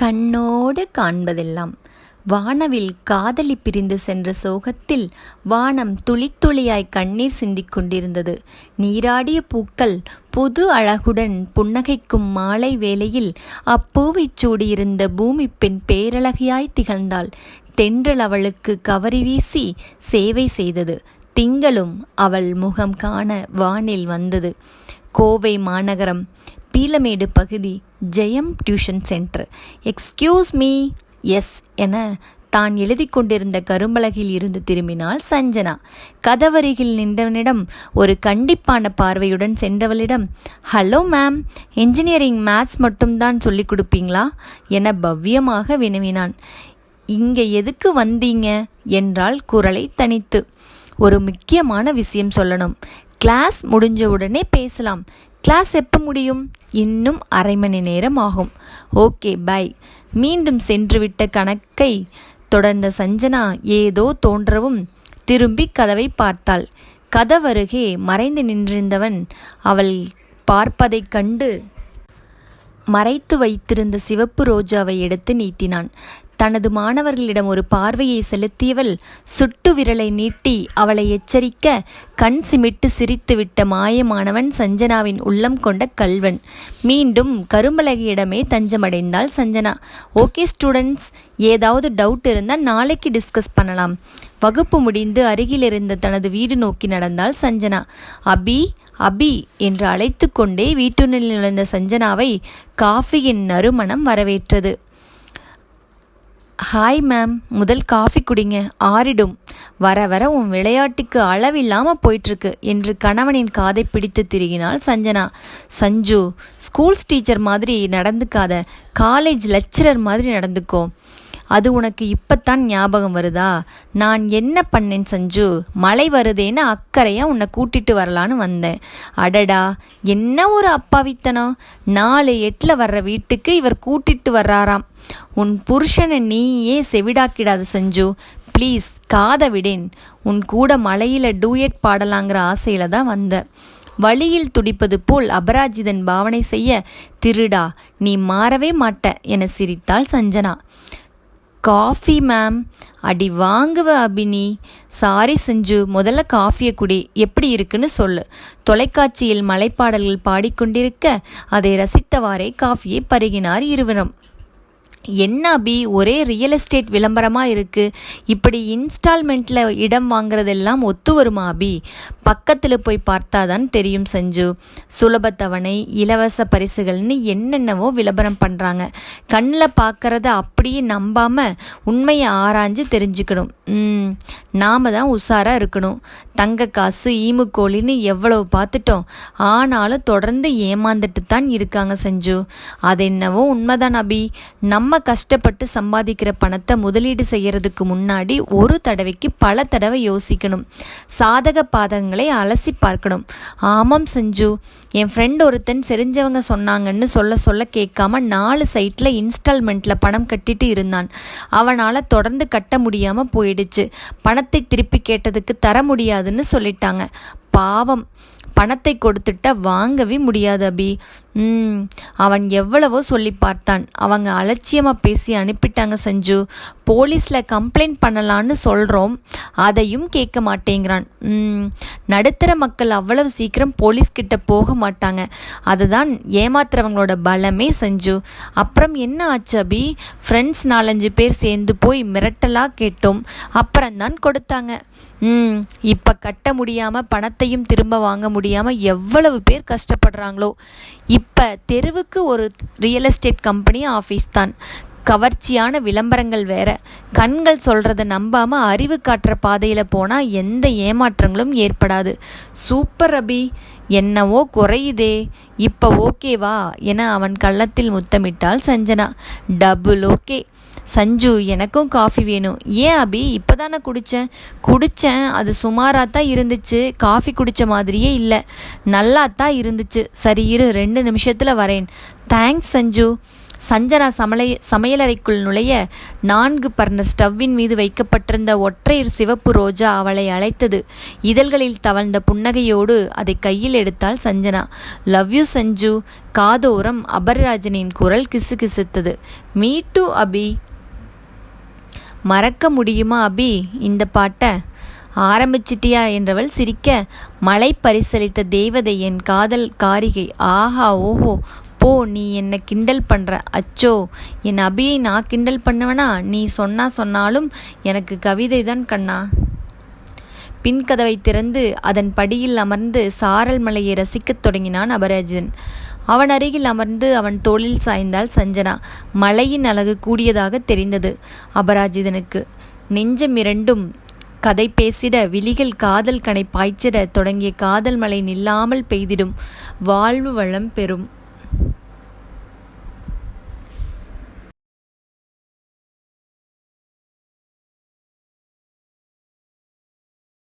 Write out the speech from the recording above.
கண்ணோடு காண்பதெல்லாம். வானவில் காதலி பிரிந்து சென்ற சோகத்தில் வானம் துளி துளியாய் கண்ணீர் சிந்திக் கொண்டிருந்தது. நீராடிய பூக்கள் புது அழகுடன் புன்னகைக்கும் மாலை வேளையில் அப்பூவைச் சூடியிருந்த பூமி பெண் பேரழகியாய் திகழ்ந்தாள். தென்றல் அவளுக்கு கவரி வீசி சேவை செய்தது. திங்களும் அவள் முகம் காண வானில் வந்தது. கோவை மாநகரம், பீளமேடு பகுதி, Jeyam tuition centre. Excuse me. Yes என தான் எழுதி கொண்டிருந்த கரும்பலகில் இருந்து திரும்பினாள் சஞ்சனா. கதவருகில் நின்றவனிடம் ஒரு கண்டிப்பான பார்வையுடன் சென்றவளிடம், ஹலோ மேம், இன்ஜினியரிங் மேத்ஸ் மட்டும்தான் சொல்லிக் கொடுப்பீங்களா என பவ்யமாக வினவினான். இங்கே எதுக்கு வந்தீங்க என்றாள் குரலை தனித்து. ஒரு முக்கியமான விஷயம் சொல்லணும். கிளாஸ் முடிஞ்ச உடனே பேசலாம். கிளாஸ் எப்போ முடியும்? இன்னும் அரை மணி நேரம் ஆகும். Okay bye. மீண்டும் சென்றுவிட்ட கணக்கை தொடர்ந்த சஞ்சனா ஏதோ தோன்றவும் திரும்பி கதவை பார்த்தாள். கதவருகே மறைந்து நின்றிருந்தவன் அவள் பார்ப்பதைக் கண்டு மறைத்து வைத்திருந்த சிவப்பு ரோஜாவை எடுத்து நீட்டினான். தனது மாணவர்களிடம் ஒரு பார்வையை செலுத்தியவள் சுட்டு விரலை நீட்டி அவளை எச்சரிக்க கண் சிமிட்டு சிரித்துவிட்ட மாயமானவன் சஞ்சனாவின் உள்ளம் கொண்ட கல்வன். மீண்டும் கரும்பலகையிடமே தஞ்சமடைந்தாள் சஞ்சனா. ஓகே ஸ்டூடெண்ட்ஸ், ஏதாவது டவுட் இருந்தால் நாளைக்கு டிஸ்கஸ் பண்ணலாம். வகுப்பு முடிந்து அருகில் இருந்த தனது வீடு நோக்கி நடந்தாள் சஞ்சனா. அபி அபி என்று அழைத்து கொண்டே வீட்டுனில் நுழைந்த சஞ்சனாவை காஃபியின் நறுமணம் வரவேற்றது. ஹாய் மேம், முதல் காஃபி குடிங்க, ஆறிடும். வர வர உன் விளையாட்டுக்கு அளவில்லாமல் போயிட்டுருக்கு என்று கணவனின் காதை பிடித்து திருகினாள் சஞ்சனா. சஞ்சு, ஸ்கூல்ஸ் டீச்சர் மாதிரி நடந்துக்காத, காலேஜ் லெக்சரர் மாதிரி நடந்துக்கோ. அது உனக்கு இப்பத்தான் ஞாபகம் வருதா? நான் என்ன பண்ணேன் சஞ்சு? மழை வருதேன்னு அக்கறையாக உன்னை கூட்டிட்டு வரலான்னு வந்தேன். அடடா, என்ன ஒரு அப்பாவித்தனம்! 4:08 வர்ற வீட்டுக்கு இவர் கூட்டிட்டு வர்றாராம். உன் புருஷனை நீயே செவிடாக்கிடாத சஞ்சு, ப்ளீஸ், காதை விடேன். உன் கூட மழையில் டூயட் பாடலாங்கிற ஆசையில தான் வந்தேன். வழியில் துடிப்பது போல் அபராஜிதன் பாவனை செய்ய, திருடா, நீ மாறவே மாட்ட என சிரித்தாள் சஞ்சனா. Coffee ma'am. அடி வாங்குவ அபினி. சாரி சஞ்சு, முதல்ல காஃபியை குடி, எப்படி இருக்குன்னு சொல்லு. தொலைக்காட்சியில் மலைப்பாடல்கள் பாடிக்கொண்டிருக்க அதை ரசித்தவாறே காஃபியை பருகினார் இருவரும். என்ன அபி, ஒரே ரியல் எஸ்டேட் விளம்பரமாக இருக்குது. இப்படி இன்ஸ்டால்மெண்ட்டில் இடம் வாங்குறதெல்லாம் ஒத்து வருமா அபி? பக்கத்தில் போய் பார்த்தாதான் தெரியும் சஞ்சு. சுலபத்தவணை, இலவச பரிசுகள்னு என்னென்னவோ விளம்பரம் பண்ணுறாங்க. கண்ணில் பார்க்குறத அப்படியே நம்பாமல் உண்மையை ஆராய்ஞ்சு தெரிஞ்சுக்கணும். நாம் தான் உஷாராக இருக்கணும். தங்க காசு, ஈமுக்கோழின்னு எவ்வளவு பார்த்துட்டோம். ஆனாலும் தொடர்ந்து ஏமாந்துட்டு தான் இருக்காங்க சஞ்சு. அது என்னவோ உண்மைதான் அபி. நம்ம கஷ்டப்பட்டு சம்பாதிக்கிற பணத்தை முதலீடு செய்யறதுக்கு முன்னாடி ஒரு தடவைக்கு பல தடவை யோசிக்கணும். சாதக பாதகங்களை அலசி பார்க்கணும். ஆமாம் சஞ்சு, என் ஃப்ரெண்ட் ஒருத்தன் தெரிஞ்சவங்க சொன்னாங்கன்னு சொல்ல கேட்காம 4 சைட்டில் இன்ஸ்டால்மெண்ட்டில் பணம் கட்டிட்டு இருந்தான். அவனால் தொடர்ந்து கட்ட முடியாமல் போயிடுச்சு. பணத்தை திருப்பி கேட்டதுக்கு தர முடியாதுன்னு சொல்லிட்டாங்க. பாவம், பணத்தை கொடுத்துட்டா வாங்கவே முடியாது அபி. அவன் எவ்வளவோ சொல்லி பார்த்தான். அவங்க அலட்சியமாக பேசி அனுப்பிட்டாங்க சஞ்சு. போலீஸில் கம்ப்ளைண்ட் பண்ணலான்னு சொல்கிறோம், அதையும் கேட்க மாட்டேங்கிறான். நடுத்தர மக்கள் அவ்வளவு சீக்கிரம் போலீஸ்கிட்ட போக மாட்டாங்க. அதுதான் ஏமாத்துறவங்களோட பலமே சஞ்சு. அப்புறம் என்ன ஆச்சு அபி? ஃப்ரெண்ட்ஸ் 4-5 பேர் சேர்ந்து போய் மிரட்டலாக கேட்டோம், அப்புறம்தான் கொடுத்தாங்க. இப்போ கட்ட முடியாமல், பணத்தையும் திரும்ப வாங்க முடியாமல் எவ்வளவு பேர் கஷ்டப்படுறாங்களோ. இப்போ தெருவுக்கு ஒரு ரியல் எஸ்டேட் கம்பெனி ஆஃபீஸ் தான். கவர்ச்சியான விளம்பரங்கள் வேற. கண்கள் சொல்கிறத நம்பாமல் அறிவு காட்டுற பாதையில் போனால் எந்த ஏமாற்றங்களும் ஏற்படாது. சூப்பர் அபி, என்னவோ குறையுதே, இப்போ ஓகேவா என அவன் கள்ளத்தில் முத்தமிட்டாள் சஞ்சனா. Double okay. சஞ்சு, எனக்கும் காஃபி வேணும். ஏன் அபி? இப்போ தானே குடித்தேன். அது சுமாராக தான் இருந்துச்சு. காஃபி குடித்த மாதிரியே இல்லை. நல்லா தான் இருந்துச்சு. சரி இரு, 2 நிமிஷத்தில் வரேன். தேங்க்ஸ் சஞ்சு. சஞ்சனா சமையலறைக்குள் நுழைய 4 பர்னர் ஸ்டவ்வின் மீது வைக்கப்பட்டிருந்த ஒற்றையர் சிவப்பு ரோஜா அவளை அழைத்தது. இதழ்களில் தவழ்ந்த புன்னகையோடு அதை கையில் எடுத்தாள் சஞ்சனா. Love you Sanju. காதோரம் அபர்ராஜனின் குரல் கிசுகிசுத்தது. மீ டு அபி. மறக்க முடியுமா அபி இந்த பாட்டை? ஆரம்பிச்சிட்டியா என்றவள் சிரிக்க, மலை பரிசளித்த தேவதை என் காதல் காரிகை. ஆஹா ஓஹோ, போ, நீ என்ன கிண்டல் பண்ற? அச்சோ, என் அபியை நான் கிண்டல் பண்ணுவனா? நீ சொன்னாலும் எனக்கு கவிதை தான் கண்ணா. பின்கதவை திறந்து அதன் படியில் அமர்ந்து சாரல் மலையை ரசிக்கத் தொடங்கினான் அபராஜிதன். அவன் அருகில் அமர்ந்து அவன் தோளில் சாய்ந்தாள் சஞ்சனா. மலையின் அழகு கூடியதாக தெரிந்தது அபராஜிதனுக்கு. நெஞ்சம் இரண்டும் கதை பேசிட, விழிகள் காதல் கனை பாய்ச்சிட தொடங்கிய காதல் மழை நில்லாமல் பெய்திடும். வாழ்வு வளம் பெறும்.